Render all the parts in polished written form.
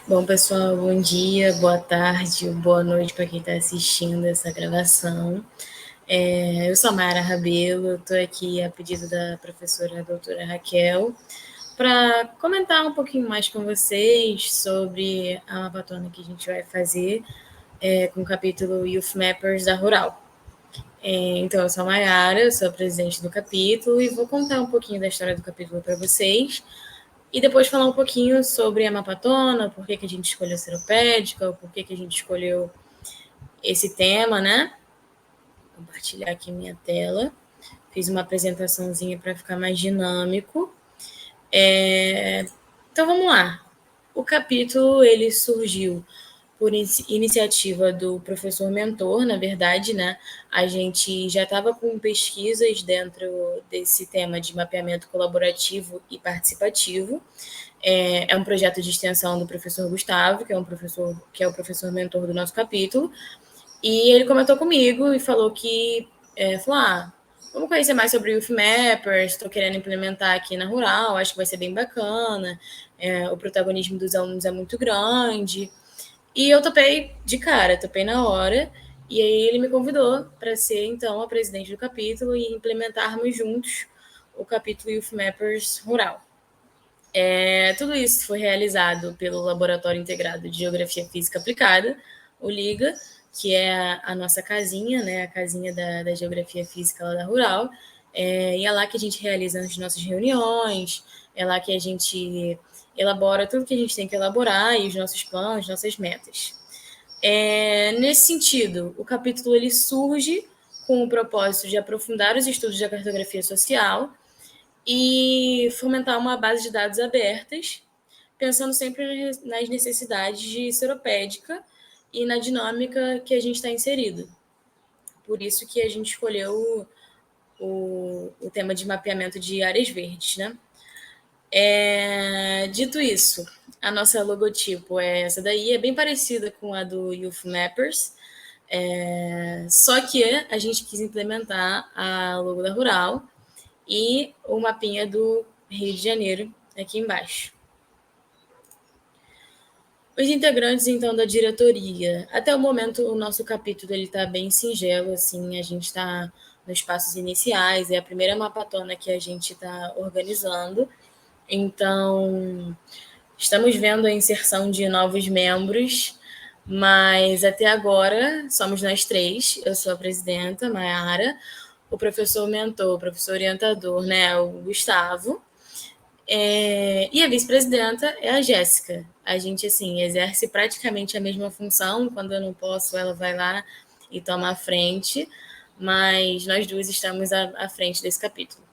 Bom, pessoal, bom dia, boa tarde, boa noite para quem está assistindo essa gravação. Eu sou a Mayara Rabelo, estou aqui a pedido da professora doutora Raquel para comentar um pouquinho mais com vocês sobre a maratona que a gente vai fazer com o capítulo Youth Mappers da Rural. Então, eu sou a Mayara, eu sou a presidente do capítulo e vou contar um pouquinho da história do capítulo para vocês. E depois falar um pouquinho sobre a mapatona, por que a gente escolheu seropédica, por que a gente escolheu esse tema, né? Vou compartilhar aqui minha tela. Fiz uma apresentaçãozinha para ficar mais dinâmico. Então vamos lá. O capítulo ele surgiu por iniciativa do professor mentor, na verdade, né? A gente já estava com pesquisas dentro desse tema de mapeamento colaborativo e participativo. É um projeto de extensão do professor Gustavo, que é o professor mentor do nosso capítulo, e ele comentou comigo e falou que vamos conhecer mais sobre o Youth Mappers, estou querendo implementar aqui na Rural, acho que vai ser bem bacana, o protagonismo dos alunos é muito grande, e eu topei de cara, topei na hora, e aí ele me convidou para ser, então, a presidente do capítulo e implementarmos juntos o capítulo Youth Mappers Rural. Tudo isso foi realizado pelo Laboratório Integrado de Geografia Física Aplicada, o LIGA, que é a nossa casinha, né, a casinha da Geografia Física lá da Rural. E é lá que a gente realiza as nossas reuniões, é lá que a gente elabora tudo que a gente tem que elaborar e os nossos planos, nossas metas. Nesse sentido, o capítulo ele surge com o propósito de aprofundar os estudos da cartografia social e fomentar uma base de dados abertas, pensando sempre nas necessidades de seropédica e na dinâmica que a gente está inserido. Por isso que a gente escolheu o tema de mapeamento de áreas verdes, né? Dito isso, a nossa logotipo é essa daí, é bem parecida com a do Youth Mappers, só que a gente quis implementar a logo da Rural e o mapinha do Rio de Janeiro aqui embaixo. Os integrantes, então, da diretoria. Até o momento, o nosso capítulo está bem singelo, assim, a gente está nos passos iniciais, é a primeira mapatona que a gente está organizando. Então, estamos vendo a inserção de novos membros, mas até agora somos nós três. Eu sou a presidenta, Mayara, o professor mentor, o professor orientador, né, o Gustavo, e a vice-presidenta é a Jéssica. A gente, assim, exerce praticamente a mesma função. Quando eu não posso, ela vai lá e toma a frente. Mas nós duas estamos à frente desse capítulo.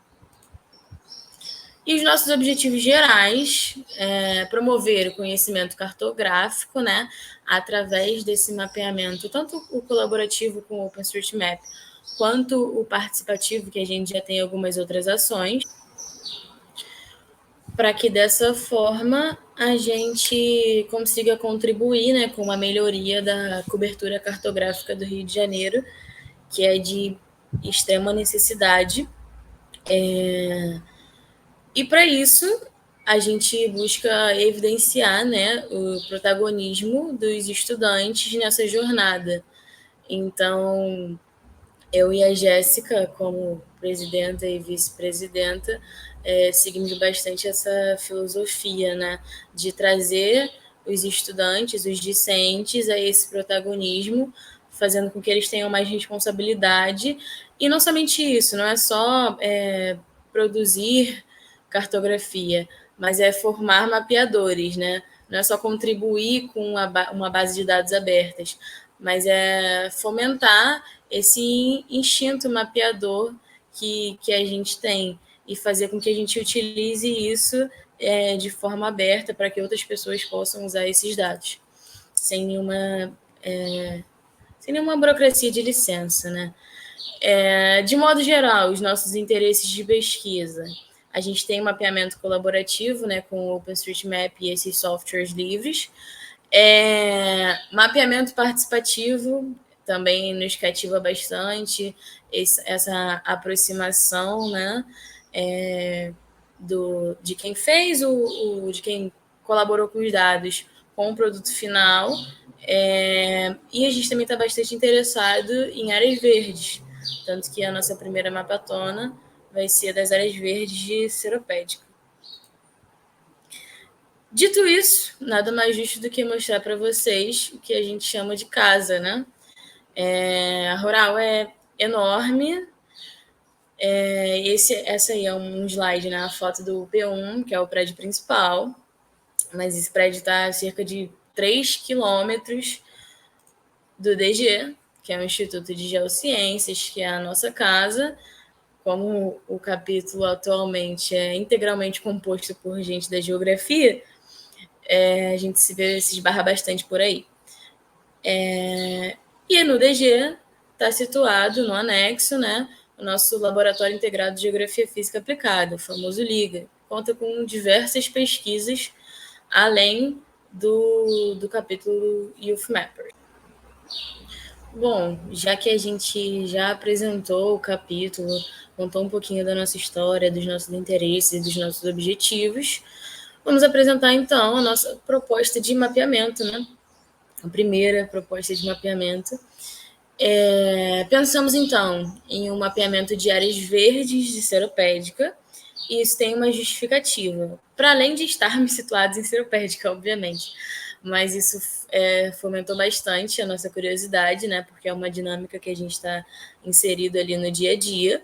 E os nossos objetivos gerais promover o conhecimento cartográfico, né, através desse mapeamento, tanto o colaborativo com o OpenStreetMap, quanto o participativo, que a gente já tem algumas outras ações, para que dessa forma a gente consiga contribuir, né, com uma melhoria da cobertura cartográfica do Rio de Janeiro, que é de extrema necessidade. E para isso a gente busca evidenciar, né, o protagonismo dos estudantes nessa jornada. Então, eu e a Jéssica, como presidenta e vice-presidenta, seguimos bastante essa filosofia, né, de trazer os estudantes, os discentes, a esse protagonismo, fazendo com que eles tenham mais responsabilidade. E não somente isso, não é só produzir cartografia, mas é formar mapeadores, né? Não é só contribuir com uma base de dados abertas, mas é fomentar esse instinto mapeador que a gente tem e fazer com que a gente utilize isso de forma aberta para que outras pessoas possam usar esses dados, sem nenhuma burocracia de licença, né? De modo geral, os nossos interesses de pesquisa. A gente tem um mapeamento colaborativo, né, com o OpenStreetMap e esses softwares livres. Mapeamento participativo também nos cativa bastante, essa aproximação, né, de quem fez de quem colaborou com os dados com o produto final. E a gente também está bastante interessado em áreas verdes, tanto que a nossa primeira mapatona vai ser das áreas verdes de Seropédica. Dito isso, nada mais justo do que mostrar para vocês o que a gente chama de casa, né? A Rural é enorme. Essa aí é um slide, né? A foto do P1, que é o prédio principal. Mas esse prédio está a cerca de 3 quilômetros do DG, que é o Instituto de Geociências, que é a nossa casa. Como o capítulo atualmente é integralmente composto por gente da geografia, a gente se esbarra bastante por aí. E no DG está situado no anexo, né, o nosso Laboratório Integrado de Geografia Física Aplicada, o famoso LIGA. Conta com diversas pesquisas, além do capítulo Youth Mapper. Bom, já que a gente já apresentou o capítulo, contou um pouquinho da nossa história, dos nossos interesses e dos nossos objetivos, vamos apresentar então a nossa proposta de mapeamento, né? A primeira proposta de mapeamento. Pensamos então em um mapeamento de áreas verdes de Seropédica, e isso tem uma justificativa, para além de estarmos situados em Seropédica, obviamente, mas isso fomentou bastante a nossa curiosidade, né? Porque é uma dinâmica que a gente está inserido ali no dia a dia.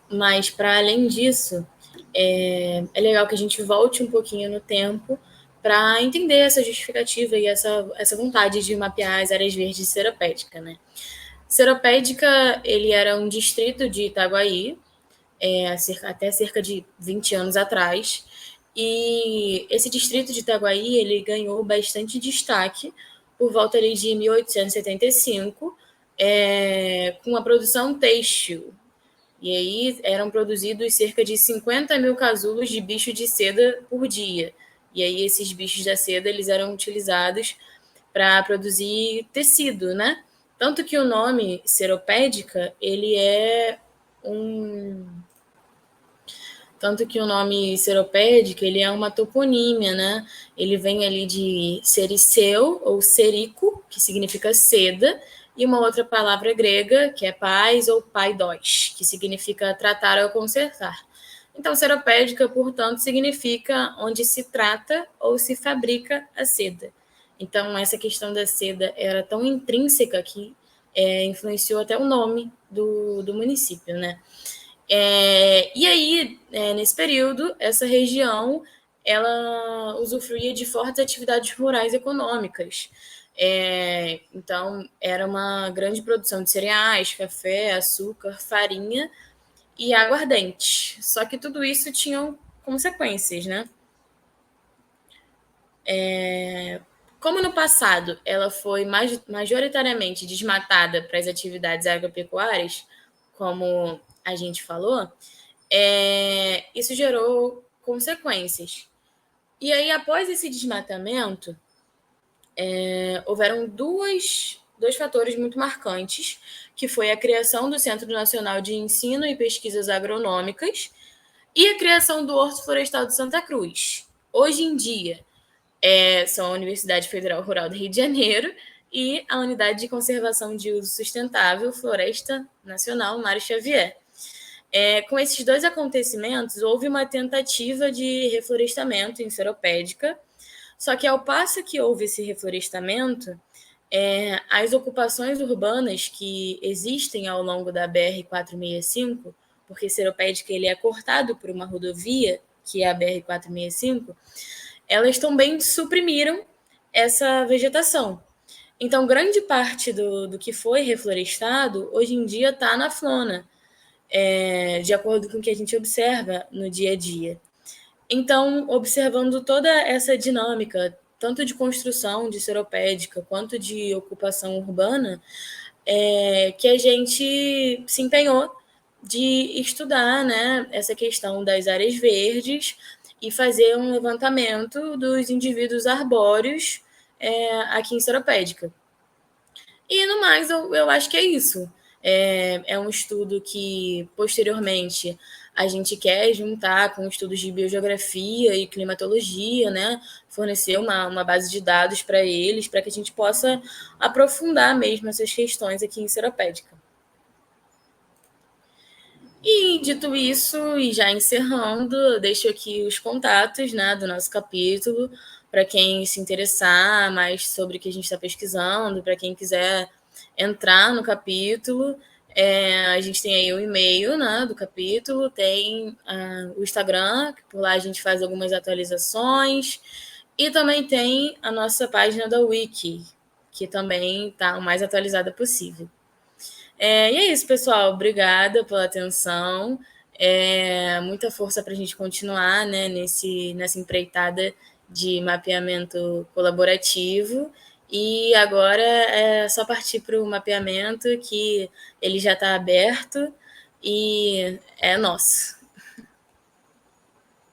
Mas, para além disso, é legal que a gente volte um pouquinho no tempo para entender essa justificativa e essa vontade de mapear as áreas verdes de Seropédica, né? Seropédica, ele era um distrito de Itaguaí, até cerca de 20 anos atrás, e esse distrito de Itaguaí, ele ganhou bastante destaque por volta ali de 1875, com a produção têxtil. E aí eram produzidos cerca de 50 mil casulos de bicho de seda por dia. E aí esses bichos da seda, eles eram utilizados para produzir tecido, né? Tanto que o nome Seropédica, ele é um... Tanto que o nome Seropédica, ele é uma toponímia, né? Ele vem ali de sericeu, ou serico, que significa seda, e uma outra palavra grega, que é pais ou paidós, que significa tratar ou consertar. Então, seropédica, portanto, significa onde se trata ou se fabrica a seda. Então, essa questão da seda era tão intrínseca que influenciou até o nome do município, né? E aí, nesse período, essa região ela usufruía de fortes atividades rurais econômicas. Então, era uma grande produção de cereais, café, açúcar, farinha e aguardente. Só que tudo isso tinha consequências, né? Como no passado ela foi majoritariamente desmatada para as atividades agropecuárias, como a gente falou, isso gerou consequências. E aí, após esse desmatamento, houveram dois fatores muito marcantes, que foi a criação do Centro Nacional de Ensino e Pesquisas Agronômicas e a criação do Horto Florestal de Santa Cruz. Hoje em dia, são a Universidade Federal Rural do Rio de Janeiro e a Unidade de Conservação de Uso Sustentável Floresta Nacional Mário Xavier. Com esses dois acontecimentos, houve uma tentativa de reflorestamento em Seropédica, só que ao passo que houve esse reflorestamento, as ocupações urbanas que existem ao longo da BR-465, porque Seropédica ele é cortado por uma rodovia, que é a BR-465, elas também suprimiram essa vegetação. Então, grande parte do que foi reflorestado, hoje em dia está na flora, de acordo com o que a gente observa no dia a dia. Então, observando toda essa dinâmica, tanto de construção de Seropédica quanto de ocupação urbana, que a gente se empenhou de estudar, né, essa questão das áreas verdes e fazer um levantamento dos indivíduos arbóreos aqui em Seropédica. E, no mais, eu acho que é isso. É um estudo que, posteriormente, a gente quer juntar com estudos de biogeografia e climatologia, né? Fornecer uma base de dados para eles, para que a gente possa aprofundar mesmo essas questões aqui em Seropédica. E dito isso, e já encerrando, deixo aqui os contatos, né, do nosso capítulo, para quem se interessar mais sobre o que a gente está pesquisando, para quem quiser entrar no capítulo. A gente tem aí o e-mail, né, do capítulo, tem o Instagram, que por lá a gente faz algumas atualizações, e também tem a nossa página da Wiki, que também está o mais atualizada possível. E é isso, pessoal. Obrigada pela atenção. Muita força para a gente continuar, né, nessa empreitada de mapeamento colaborativo. E agora é só partir para o mapeamento, que ele já está aberto e é nosso.